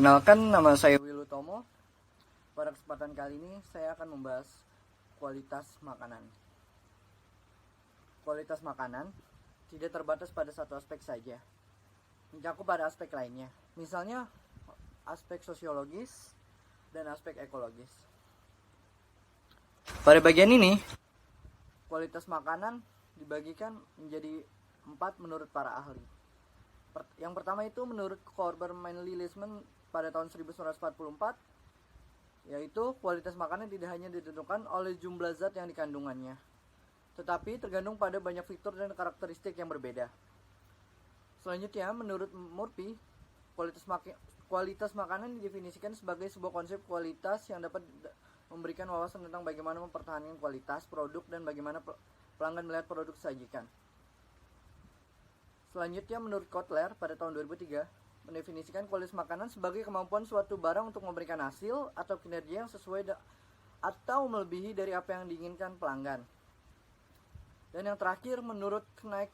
Perkenalkan, nama saya Wilu Tomo. Pada kesempatan kali ini saya akan membahas kualitas makanan. Kualitas makanan tidak terbatas pada satu aspek saja, mencakup pada aspek lainnya. Misalnya aspek sosiologis dan aspek ekologis. Pada bagian ini, kualitas makanan dibagikan menjadi 4 menurut para ahli. Yang pertama itu menurut Korber Manlilismen pada tahun 1944, yaitu kualitas makanan tidak hanya ditentukan oleh jumlah zat yang dikandungannya, tetapi tergantung pada banyak fitur dan karakteristik yang berbeda. Selanjutnya, menurut Murphy, kualitas makanan didefinisikan sebagai sebuah konsep kualitas yang dapat memberikan wawasan tentang bagaimana mempertahankan kualitas produk dan bagaimana pelanggan melihat produk disajikan. Selanjutnya, menurut Kotler pada tahun 2003, mendefinisikan kualitas makanan sebagai kemampuan suatu barang untuk memberikan hasil atau kinerja yang sesuai atau melebihi dari apa yang diinginkan pelanggan. Dan yang terakhir, menurut Knight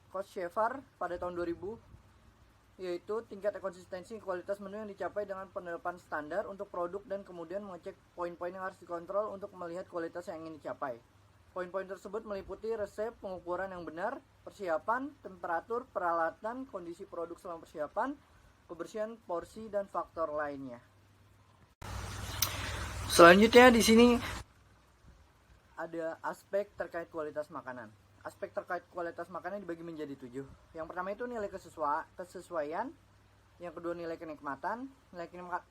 Koschevar pada tahun 2000, yaitu tingkat konsistensi kualitas menu yang dicapai dengan penerapan standar untuk produk dan kemudian mengecek poin-poin yang harus dikontrol untuk melihat kualitas yang ingin dicapai. Poin-poin tersebut meliputi resep, pengukuran yang benar, persiapan, temperatur, peralatan, kondisi produk selama persiapan, kebersihan, porsi, dan faktor lainnya. Selanjutnya di sini ada aspek terkait kualitas makanan. Aspek terkait kualitas makanan dibagi menjadi 7. Yang pertama itu nilai kesesuaian, yang kedua nilai kenikmatan.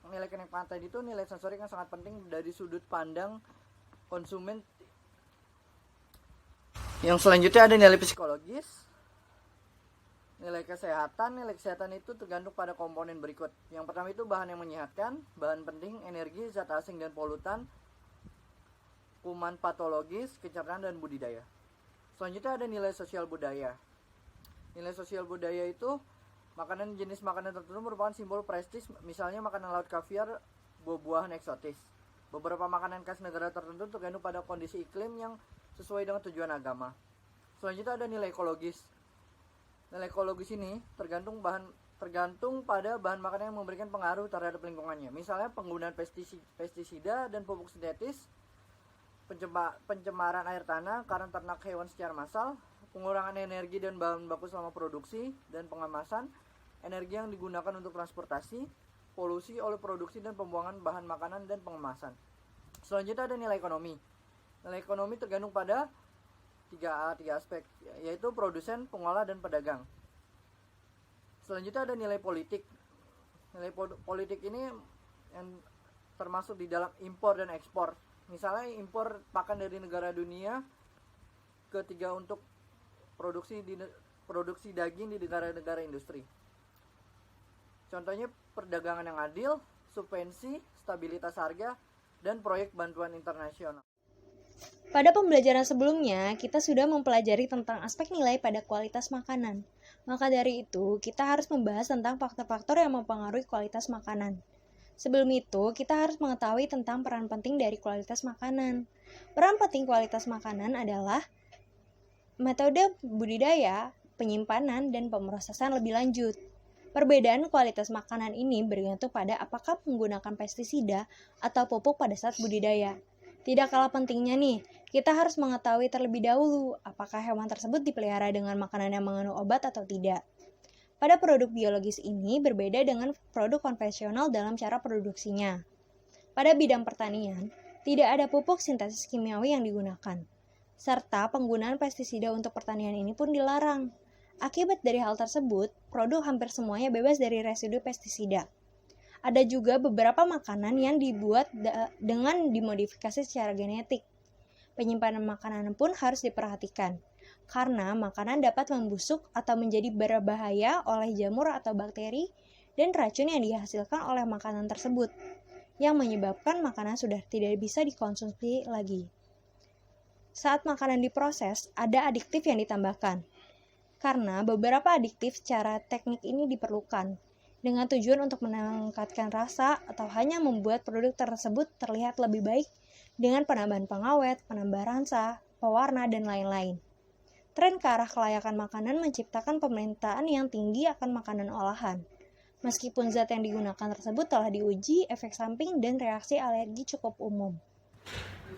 Nilai kenikmatan itu nilai sensorik yang sangat penting dari sudut pandang konsumen. Yang selanjutnya ada nilai psikologis, nilai kesehatan. Nilai kesehatan itu tergantung pada komponen berikut. Yang pertama itu bahan yang menyehatkan, bahan penting, energi, zat asing dan polutan, kuman patologis, kecerdasan dan budidaya. Selanjutnya ada nilai sosial budaya. Nilai sosial budaya itu jenis makanan tertentu merupakan simbol prestis, misalnya makanan laut kaviar, buah-buahan eksotis. Beberapa makanan khas negara tertentu tergantung pada kondisi iklim yang sesuai dengan tujuan agama. Selanjutnya ada nilai ekologis. Nilai ekologis ini tergantung pada bahan makanan yang memberikan pengaruh terhadap lingkungannya. Misalnya penggunaan pestisida dan pupuk sintetis, pencemaran air tanah karena ternak hewan secara massal, pengurangan energi dan bahan baku selama produksi dan pengemasan, energi yang digunakan untuk transportasi, polusi oleh produksi dan pembuangan bahan makanan dan pengemasan. Selanjutnya ada nilai ekonomi. Nilai ekonomi tergantung pada tiga aspek, yaitu produsen, pengolah, dan pedagang. Selanjutnya ada nilai politik. Nilai politik ini yang termasuk di dalam impor dan ekspor. Misalnya impor pakan dari negara dunia, ketiga untuk produksi daging di negara-negara industri. Contohnya perdagangan yang adil, subvensi, stabilitas harga, dan proyek bantuan internasional. Pada pembelajaran sebelumnya, kita sudah mempelajari tentang aspek nilai pada kualitas makanan. Maka dari itu, kita harus membahas tentang faktor-faktor yang mempengaruhi kualitas makanan. Sebelum itu, kita harus mengetahui tentang peran penting dari kualitas makanan. Peran penting kualitas makanan adalah metode budidaya, penyimpanan, dan pemrosesan lebih lanjut. Perbedaan kualitas makanan ini bergantung pada apakah menggunakan pestisida atau pupuk pada saat budidaya. Tidak kalah pentingnya nih, kita harus mengetahui terlebih dahulu apakah hewan tersebut dipelihara dengan makanan yang mengandung obat atau tidak. Pada produk biologis ini berbeda dengan produk konvensional dalam cara produksinya. Pada bidang pertanian, tidak ada pupuk sintesis kimiawi yang digunakan, serta penggunaan pestisida untuk pertanian ini pun dilarang. Akibat dari hal tersebut, produk hampir semuanya bebas dari residu pestisida. Ada juga beberapa makanan yang dibuat dengan dimodifikasi secara genetik. Penyimpanan makanan pun harus diperhatikan, karena makanan dapat membusuk atau menjadi berbahaya oleh jamur atau bakteri dan racun yang dihasilkan oleh makanan tersebut, yang menyebabkan makanan sudah tidak bisa dikonsumsi lagi. Saat makanan diproses, ada adiktif yang ditambahkan, karena beberapa adiktif secara teknik ini diperlukan, dengan tujuan untuk meningkatkan rasa atau hanya membuat produk tersebut terlihat lebih baik dengan penambahan pengawet, penambah rasa, pewarna, dan lain-lain. Tren ke arah kelayakan makanan menciptakan permintaan yang tinggi akan makanan olahan. Meskipun zat yang digunakan tersebut telah diuji, efek samping dan reaksi alergi cukup umum.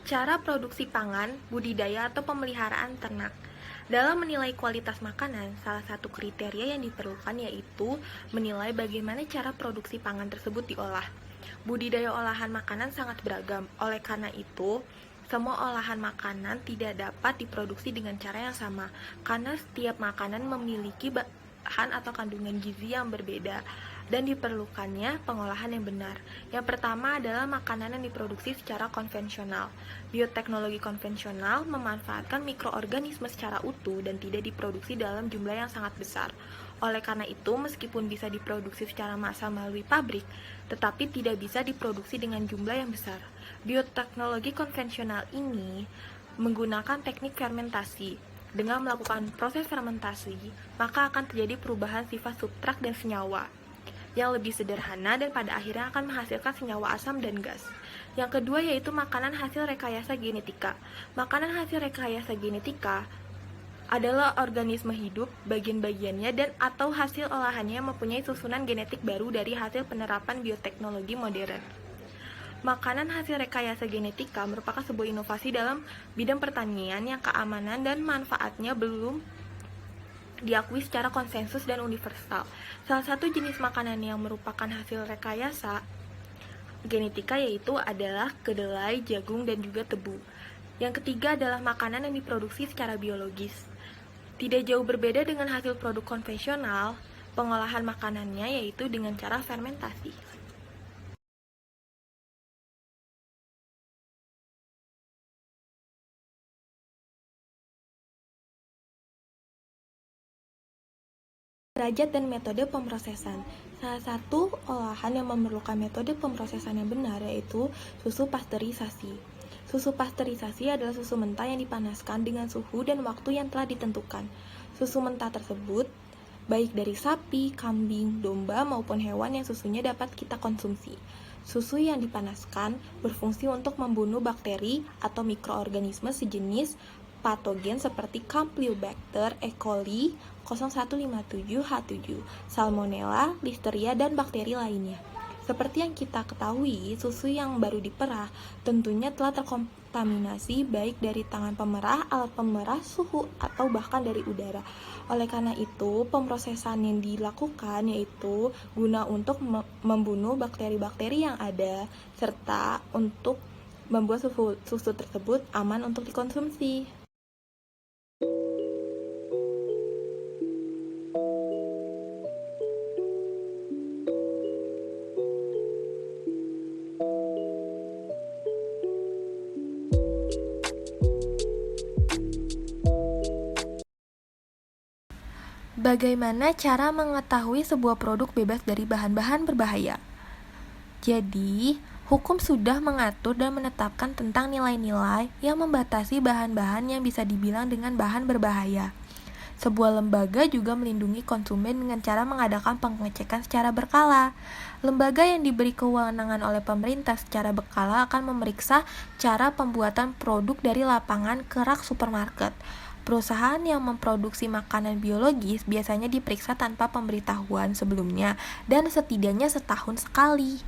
Cara produksi pangan, budidaya atau pemeliharaan ternak. Dalam menilai kualitas makanan, salah satu kriteria yang diperlukan yaitu menilai bagaimana cara produksi pangan tersebut diolah. Budidaya olahan makanan sangat beragam, oleh karena itu, semua olahan makanan tidak dapat diproduksi dengan cara yang sama, karena setiap makanan memiliki bahan atau kandungan gizi yang berbeda, dan diperlukannya pengolahan yang benar. Yang pertama adalah makanan yang diproduksi secara konvensional. Bioteknologi konvensional memanfaatkan mikroorganisme secara utuh dan tidak diproduksi dalam jumlah yang sangat besar. Oleh karena itu, meskipun bisa diproduksi secara massal melalui pabrik, tetapi tidak bisa diproduksi dengan jumlah yang besar. Bioteknologi konvensional ini menggunakan teknik fermentasi. Dengan melakukan proses fermentasi, maka akan terjadi perubahan sifat substrat dan senyawa yang lebih sederhana dan pada akhirnya akan menghasilkan senyawa asam dan gas. Yang kedua yaitu makanan hasil rekayasa genetika. Makanan hasil rekayasa genetika adalah organisme hidup, bagian-bagiannya dan atau hasil olahannya yang mempunyai susunan genetik baru dari hasil penerapan bioteknologi modern. Makanan hasil rekayasa genetika merupakan sebuah inovasi dalam bidang pertanian yang keamanan dan manfaatnya belum diakui secara konsensus dan universal. Salah satu jenis makanan yang merupakan hasil rekayasa genetika yaitu adalah kedelai, jagung, dan juga tebu. Yang ketiga adalah makanan yang diproduksi secara biologis. Tidak jauh berbeda dengan hasil produk konvensional, pengolahan makanannya yaitu dengan cara fermentasi. Derajat dan metode pemrosesan. Salah satu olahan yang memerlukan metode pemrosesan yang benar yaitu susu pasteurisasi. Susu pasteurisasi adalah susu mentah yang dipanaskan dengan suhu dan waktu yang telah ditentukan. Susu mentah tersebut baik dari sapi, kambing, domba maupun hewan yang susunya dapat kita konsumsi. Susu yang dipanaskan berfungsi untuk membunuh bakteri atau mikroorganisme sejenis patogen seperti Campylobacter E. coli 0157H7, Salmonella, Listeria, dan bakteri lainnya. Seperti yang kita ketahui, susu yang baru diperah tentunya telah terkontaminasi baik dari tangan pemerah, alat pemerah, suhu, atau bahkan dari udara. Oleh karena itu, pemrosesan yang dilakukan yaitu guna untuk membunuh bakteri-bakteri yang ada, serta untuk membuat susu tersebut aman untuk dikonsumsi. Bagaimana cara mengetahui sebuah produk bebas dari bahan-bahan berbahaya? Jadi, hukum sudah mengatur dan menetapkan tentang nilai-nilai yang membatasi bahan-bahan yang bisa dibilang dengan bahan berbahaya. Sebuah lembaga juga melindungi konsumen dengan cara mengadakan pengecekan secara berkala. Lembaga yang diberi kewenangan oleh pemerintah secara berkala akan memeriksa cara pembuatan produk dari lapangan ke rak supermarket. Perusahaan yang memproduksi makanan biologis biasanya diperiksa tanpa pemberitahuan sebelumnya dan setidaknya setahun sekali.